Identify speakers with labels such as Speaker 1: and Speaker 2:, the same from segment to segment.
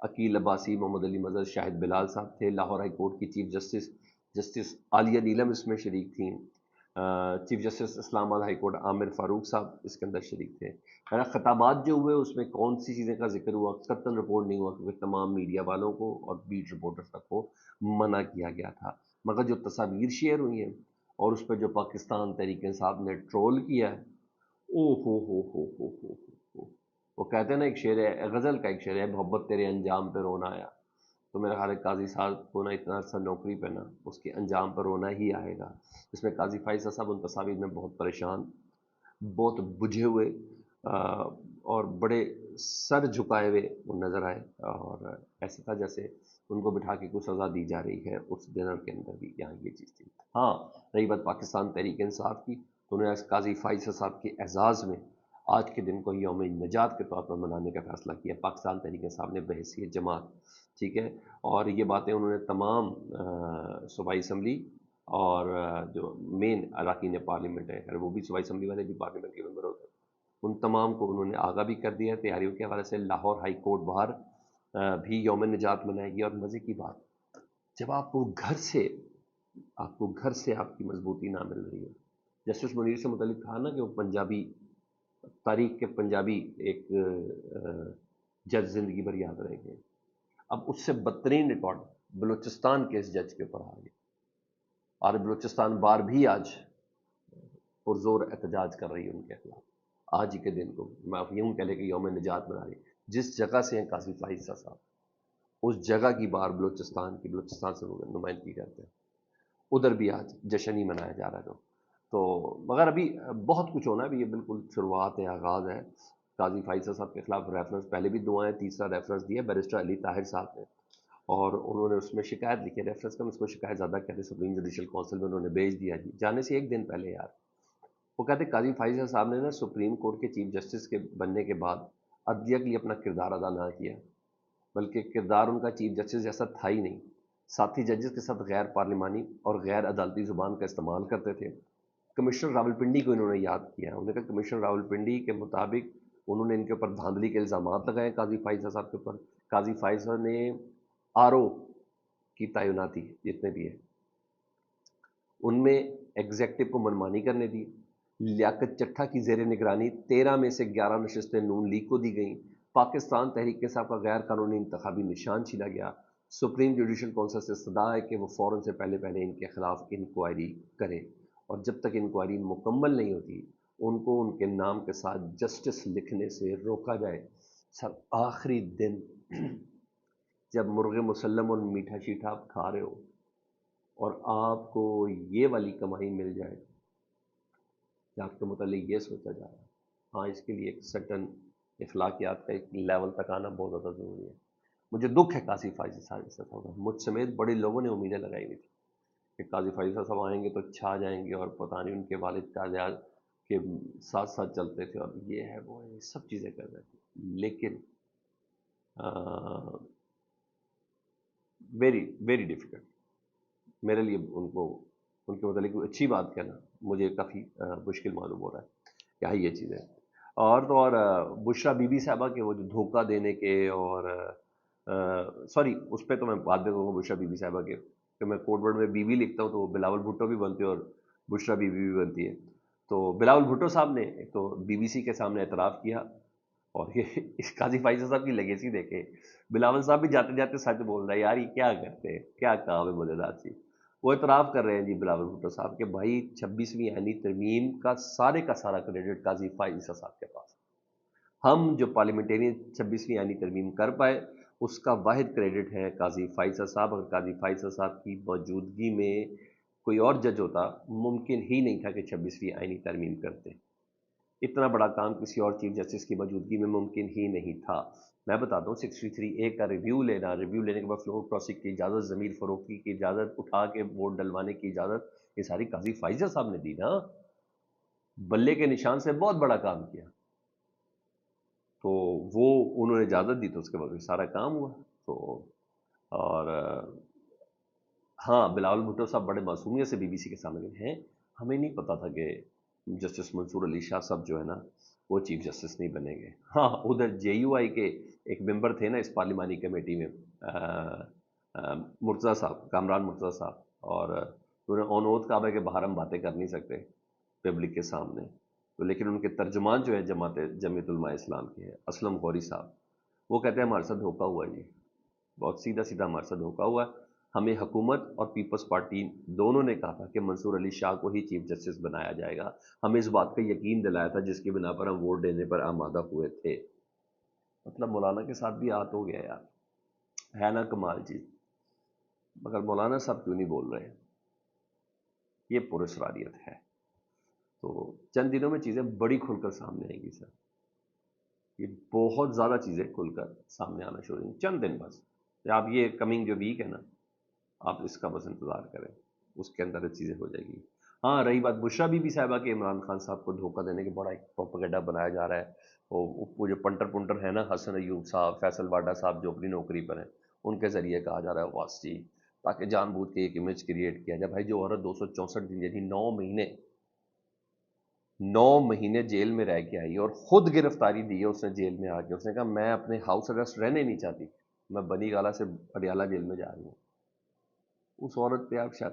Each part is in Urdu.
Speaker 1: عقیل عباسی، محمد علی مظہر، شاہد بلال صاحب تھے، لاہور ہائی کورٹ کی چیف جسٹس جسٹس عالیہ نیلم اس میں شریک تھیں، چیف جسٹس اسلام آباد ہائی کورٹ عامر فاروق صاحب اس کے اندر شریک تھے. خطابات جو ہوئے اس میں کون سی چیزیں کا ذکر ہوا، قطعاً رپورٹ نہیں ہوا کیونکہ تمام میڈیا والوں کو اور بیٹ رپورٹرز تک کو منع کیا گیا تھا. مگر جو تصاویر شیئر ہوئی ہیں اور اس پہ جو پاکستان تحریک انصاف نے ٹرول کیا ہے، او ہو. وہ کہتے ہیں نا، ایک شعر ہے، غزل کا ایک شعر ہے، محبت تیرے انجام پہ رونا آیا. تو میرا خیال ہے قاضی صاحب کو نا اتنا عرصہ نوکری پہ نا اس کے انجام پر رونا ہی آئے گا. اس میں قاضی فائز صاحب ان تصاویر میں بہت پریشان، بہت بجھے ہوئے اور بڑے سر جھکائے ہوئے وہ نظر آئے، اور ایسا تھا جیسے ان کو بٹھا کے کوئی سزا دی جا رہی ہے. اس ڈنر کے اندر بھی یہاں یہ چیز تھی. ہاں، رہی بات پاکستان تحریک انصاف کی، تو انہوں نے قاضی فائز صاحب کے اعزاز میں آج کے دن کو یوم نجات کے طور پر منانے کا فیصلہ کیا پاکستان تحریک انصاف نے بحیثیت جماعت. ٹھیک ہے، اور یہ باتیں انہوں نے تمام صوبائی اسمبلی اور جو مین اراکین پارلیمنٹ ہے، وہ بھی صوبائی اسمبلی والے بھی پارلیمنٹ کے ممبر ہوتے ہیں، ان تمام کو انہوں نے آگاہ بھی کر دیا ہے تیاریوں کے حوالے سے. لاہور ہائی کورٹ باہر بھی یوم نجات منائے گی. اور مزے کی بات، جب آپ کو گھر سے آپ کی مضبوطی نہ مل رہی ہے. جسٹس منیر سے متعلق کہا نا کہ وہ پنجابی تاریخ کے پنجابی ایک جج زندگی بھر یاد رہے گے. اب اس سے بدترین ریکارڈ بلوچستان کے اس جج کے اوپر آ گیا، اور بلوچستان بار بھی آج پرزور احتجاج کر رہی ہے ان کے خلاف. آج ہی کے دن کو میں یوں کہہ لے کہ یوم نجات منا رہی. جس جگہ سے ہیں قاضی فائز صاحب، اس جگہ کی بار بلوچستان سے نمائندگی کرتے ہیں، ادھر بھی آج جشن ہی منایا جا رہا ہے. تو مگر ابھی بہت کچھ ہونا ہے. ابھی یہ بالکل شروعات ہے، آغاز ہے. قاضی فائز صاحب کے خلاف ریفرنس پہلے بھی دو ہیں، تیسرا ریفرنس دیا بیرسٹر علی طاہر صاحب نے، اور انہوں نے اس میں شکایت لکھی. ریفرنس کا اس کو شکایت زیادہ کہتے ہیں، سپریم جوڈیشل کونسل میں انہوں نے بھیج دیا جی جانے سے ایک دن پہلے. یار وہ کہتے ہیں قاضی فائز صاحب نے نا سپریم کورٹ کے چیف جسٹس کے بننے کے بعد عدلیہ کے لیے اپنا کردار ادا نہ کیا، بلکہ کردار ان کا چیف جسٹس جیسا تھا ہی نہیں. ساتھی ججز کے ساتھ غیر پارلیمانی اور غیر عدالتی زبان کا استعمال کرتے تھے. کمشنر راولپنڈی کو انہوں نے یاد کیا. انہوں نے کہا کمشنر راولپنڈی کے مطابق انہوں نے ان کے اوپر دھاندلی کے الزامات لگائے قاضی فائز صاحب کے اوپر. قاضی فائز نے آر او کی تعیناتی جتنے بھی ہیں ان میں ایگزیکٹو کو منمانی کرنے دی. لیاقت چٹھا کی زیر نگرانی 13 میں سے 11 نشستیں نون لیگ کو دی گئیں. پاکستان تحریک انصاف کا غیر قانونی انتخابی نشان چھینا گیا. سپریم جوڈیشل کونسل سے صدا ہے کہ وہ فوراً سے پہلے ان کے خلاف انکوائری کرے، اور جب تک انکوائری مکمل نہیں ہوتی ان کو ان کے نام کے ساتھ جسٹس لکھنے سے روکا جائے. سر آخری دن جب مرغ مسلم اور میٹھا شیٹھا آپ کھا رہے ہو اور آپ کو یہ والی کمائی مل جائے کہ آپ کے متعلق یہ سوچا جا رہا ہے، ہاں اس کے لیے ایک سٹن اخلاقیات کا ایک لیول تک آنا بہت زیادہ ضروری ہے. مجھے دکھ ہے قاضی فائز صاحب، مجھ سمیت بڑے لوگوں نے امیدیں لگائی ہوئی تھی کہ قاضی فائز صاحب آئیں گے تو چھا جائیں گے، اور پتہ نہیں ان کے والد تاجال کے ساتھ ساتھ چلتے تھے اور یہ ہے وہ ہے، یہ سب چیزیں کر رہے تھے. لیکن ویری ویری ڈیفیکلٹ میرے لیے ان کے متعلق کوئی اچھی بات کہنا مجھے کافی مشکل معلوم ہو رہا ہے کہ ہاں یہ چیزیں. اور تو اور بشرا بی بی صاحبہ کے وہ جو دھوکہ دینے کے، اور سوری اس پہ تو میں بعد میں کہوں گا بشرا بی بی صاحبہ کے، کہ میں کوڈ ورڈ میں بی بی لکھتا ہوں تو وہ بلاول بھٹو بھی بنتے ہیں اور بشرا بی بی بھی بنتی ہے. تو بلاول بھٹو صاحب نے ایک تو بی بی سی کے سامنے اعتراف کیا، اور یہ اس قاضی فائز صاحب کی لیگیسی دیکھے. بلاول صاحب بھی جاتے جاتے سچ بول رہا ہے، یار یہ کیا کرتے ہیں، کیا کام ہے مزیدار سی. وہ اعتراف کر رہے ہیں جی بلاول بھٹو صاحب کہ بھائی 26ویں آئینی ترمیم کا سارا کریڈٹ قاضی فائز صاحب کے پاس. ہم جو پارلیمنٹیرین 26ویں آئینی ترمیم کر پائے اس کا واحد کریڈٹ ہے قاضی فائز صاحب. اگر قاضی فائز صاحب کی موجودگی میں کوئی اور جج ہوتا ممکن ہی نہیں تھا کہ 26ویں آئینی ترمیم کرتے. اتنا بڑا کام کسی اور چیف جسٹس کی موجودگی میں ممکن ہی نہیں تھا. میں بتاتا ہوں 63A کا ریویو لینے کے بعد فلور کراسنگ کی اجازت، ضمیر فروختی کی اجازت، اٹھا کے ووٹ ڈلوانے کی اجازت، یہ ساری قاضی فائز صاحب نے دی نا. بلے کے نشان سے بہت بڑا کام کیا، تو وہ انہوں نے اجازت دی تو اس کے بعد سارا کام ہوا. تو اور ہاں بلاول بھٹو صاحب بڑے معصومیت سے بی بی سی کے سامنے ہیں. ہمیں نہیں پتا تھا کہ جسٹس منصور علی شاہ صاحب جو ہے نا وہ چیف جسٹس نہیں بنیں گے۔ ہاں ادھر JUI کے ایک ممبر تھے نا اس پارلیمانی کمیٹی میں، مرتضیٰ صاحب، کامران مرتضیٰ صاحب، اور انہوں نے اون اوتھ کہا ہے کہ باہر ہم باتیں کر نہیں سکتے پبلک کے سامنے، تو لیکن ان کے ترجمان جو ہے جمعیت علماء اسلام کے ہیں، اسلم غوری صاحب، وہ کہتے ہیں ہمارے ساتھ دھوکہ ہوا ہے جی، بہت سیدھا سیدھا ہمارے ساتھ دھوکہ ہوا ہے۔ ہمیں حکومت اور پیپلز پارٹی دونوں نے کہا تھا کہ منصور علی شاہ کو ہی چیف جسٹس بنایا جائے گا، ہمیں اس بات کا یقین دلایا تھا جس کی بنا پر ہم ووٹ دینے پر آمادہ ہوئے تھے۔ مطلب مولانا کے ساتھ بھی آت ہو گیا یار، ہے نا کمال چیز۔ مگر مولانا صاحب کیوں نہیں بول رہے؟ یہ پراسراریت ہے۔ تو چند دنوں میں چیزیں بڑی کھل کر سامنے آئیں گی سر، یہ بہت زیادہ چیزیں کھل کر سامنے آنا شروع ہوئی چند دن بس، آپ یہ کمنگ جو ویک ہے نا، آپ اس کا بس انتظار کریں، اس کے اندر چیزیں ہو جائے گی۔ ہاں رہی بات بشرا بی بی صاحبہ کہ عمران خان صاحب کو دھوکہ دینے کے بڑا ایک پروپیگنڈا بنایا جا رہا ہے، وہ جو پنٹر پنٹر ہے نا، حسن ایوب صاحب، فیصل واڈا صاحب جو اپنی نوکری پر ہیں، ان کے ذریعے کہا جا رہا ہے واس جی، تاکہ جان بوجھ کے ایک امیج کریٹ کیا جائے۔ بھائی جو عورت 264 دن یعنی 9 مہینے جیل میں رہ کے آئی اور خود گرفتاری دی ہے اس نے جیل میں آ کے، اس نے کہا میں اپنے ہاؤس ارسٹ رہنے نہیں چاہتی، میں بنی گالہ سے پٹیالہ جیل میں جا رہی ہوں، اس عورت پہ آپ شاید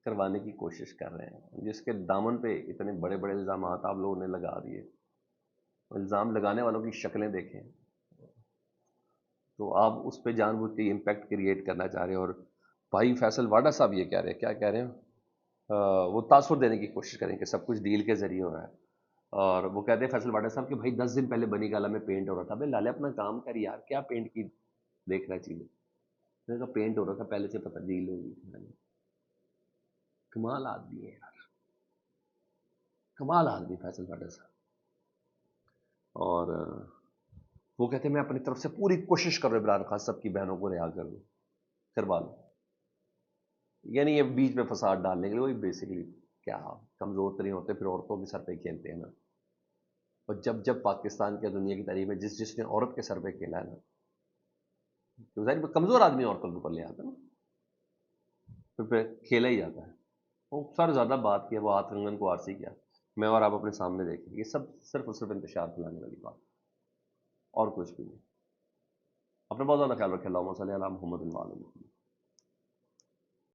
Speaker 1: کروانے کی کوشش کر رہے ہیں، جس کے دامن پہ اتنے بڑے بڑے الزامات آپ لوگوں نے لگا دیے، الزام لگانے والوں کی شکلیں دیکھیں، تو آپ اس پہ جان بوجھ کے امپیکٹ کریٹ کرنا چاہ رہے ہیں۔ اور بھائی فیصل واڈا صاحب یہ کہہ رہے ہیں، کیا کہہ رہے ہیں، وہ تاثر دینے کی کوشش کریں کہ سب کچھ ڈیل کے ذریعے ہو رہا ہے، اور وہ کہتے ہیں فیصل واڈا صاحب کہ بھائی 10 دن پہلے بنی گالہ میں پینٹ ہو رہا تھا۔ بھائی لالے اپنا کام کر یار، کیا پینٹ کی دیکھ رہا چیزیں، میں نے کہا پینٹ ہو رہا تھا پہلے سے پتہ، ڈیل ہو گئی تھی۔ کمال آدمی ہے یار، کمال آدمی فیصل واڈا صاحب۔ اور وہ کہتے ہیں میں اپنی طرف سے پوری کوشش کر رہا ہوں عمران خان صاحب کی بہنوں کو رہا کر دوں، کروا لوں، یعنی یہ بیچ میں فساد ڈالنے کے لیے وہی بیسکلی کیا کمزور ترین ہوتے پھر عورتوں کے سر پہ کھیلتے ہیں نا، اور جب پاکستان کے دنیا کی تاریخ میں جس نے عورت کے سر پہ کھیلا ہے نا، تو ظاہر کمزور آدمی عورتوں کے اوپر لے آتا ہے نا، پھر کھیلا ہی جاتا ہے۔ وہ سر زیادہ بات کیا، وہ ہاتھ کنگن کو آرسی کیا، میں اور آپ اپنے سامنے دیکھیں، یہ سب صرف اور صرف انتشار پھیلانے والی بات اور کچھ بھی نہیں۔ اپنے بہت زیادہ خیال رکھیں، اللہم صلی علی محمد وعلی آل محمد۔